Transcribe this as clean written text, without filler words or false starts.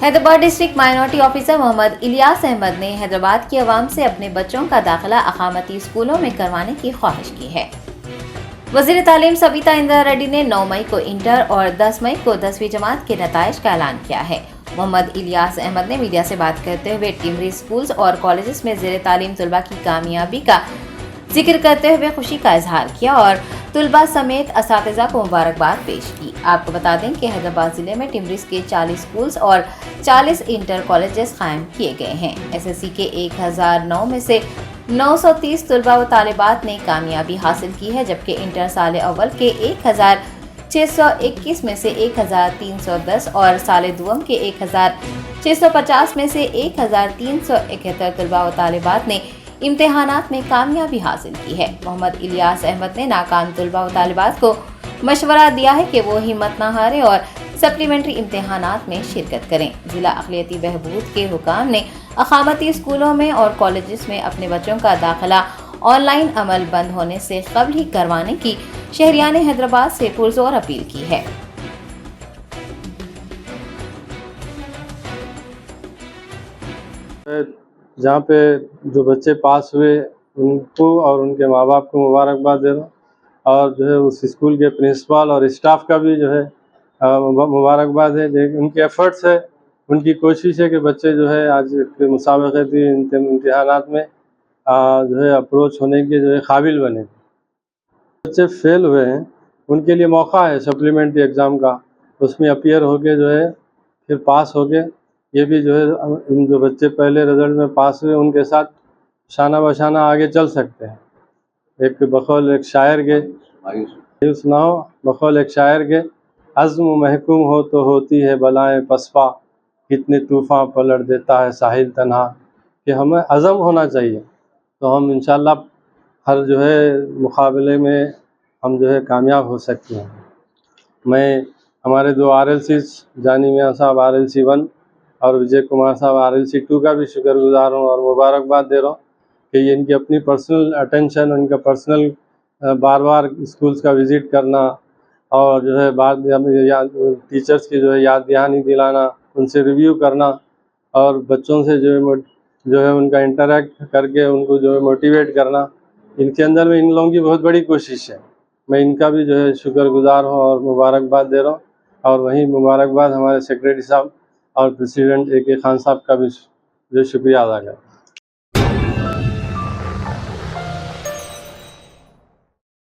Hyderabad district minority officer Mohammed Ilyas Ahmed ने हैदराबाद की आवाम से अपने बच्चों का दाखिला अकामती स्कूलों में करवाने की ख्वाहिश की है। वज़ीर तालीम सविता इंदिरा रेड्डी ने 9 मई को इंटर और 10 मई को 10वीं जमात के नताइज का ऐलान किया है। मोहम्मद इलियास अहमद ने मीडिया से बात करते हुए टिमरी स्कूल्स और कॉलेजेस में ज़ेर तालीम तलबा की कामयाबी का जिक्र करते हुए खुशी का इजहार किया और तलबा समेत असातिज़ा को मुबारकबाद पेश की। आपको बता दें कि हैदराबाद जिले में टिमरीज के 40 स्कूल्स और 40 इंटर कॉलेजेस कायम किए गए हैं। SSC के 1009 में से 930 तलबा व तालिबात ने कामयाबी हासिल की है, जबकि इंटर साल अव्वल के 1621 में से 1310 और साल दुआम के 1650 में से 1371 तलबा व तालिबात ने इम्तिहानात में कामयाबी हासिल की है। मोहम्मद इलियास अहमद ने नाकाम तलबा व तालिबात को मशवरा दिया है कि वो हिम्मत न हारें और सप्लीमेंट्री इम्तिहानात में शिरकत करें। जिला अक़लियती बहबूद के हुकाम ने अक़ामती स्कूलों में और कॉलेजेस में अपने बच्चों का दाखिला ऑनलाइन अमल बंद होने से कबल ही करवाने की शहरियान हैदराबाद से पुरजोर अपील की है। जहाँ पे जो बच्चे पास हुए उनको और उनके माँ बाप को मुबारकबाद दे रहा हूँ, और जो है उस स्कूल के प्रिंसिपल और स्टाफ का भी जो है मुबारकबाद है। उनके एफर्ट्स है, उनकी कोशिश है कि बच्चे जो है आज के मुसाबक़ती इम्तिहानात में जो है अप्रोच होने के जो है काबिल बने। बच्चे फेल हुए हैं उनके लिए मौका है सप्लीमेंट्री एग्ज़ाम का, उसमें अपीयर होके जो है फिर पास होके ये भी जो है इन जो बच्चे पहले रिज़ल्ट में पास हुए उनके साथ शाना बशाना आगे चल सकते हैं। एक बकौल एक शायर के सुनाओ, बकौल एक शायर के, अज़्म महकूम हो तो होती है बलाएं पसपा, कितने तूफ़ान पलट देता है साहिल तन्हा। कि हमें अज़म होना चाहिए तो हम इंशाअल्लाह हर जो है मुकाबले में हम जो है कामयाब हो सकते हैं। मैं हमारे 2 RLCs जानी मियाँ साहब RLC 1 और विजय कुमार साहब RLC 2 का भी शुक्रगुजार हूँ और मुबारकबाद दे रहा हूँ कि ये इनकी अपनी पर्सनल अटेंशन, उनका पर्सनल बार बार स्कूल्स का विज़िट करना और जो है बाद टीचर्स की जो है याद दहानी दिलाना, उनसे रिव्यू करना और बच्चों से जो है उनका इंटरेक्ट करके उनको जो है मोटिवेट करना, इनके अंदर में इन लोगों की बहुत बड़ी कोशिश है। मैं इनका भी जो है शुक्रगुजार हूँ और मुबारकबाद दे रहा हूँ। और वहीं मुबारकबाद हमारे सेक्रेटरी साहब और प्रेसिडेंट AK खान साहब का भी जो शुक्रिया अदा करता हूँ।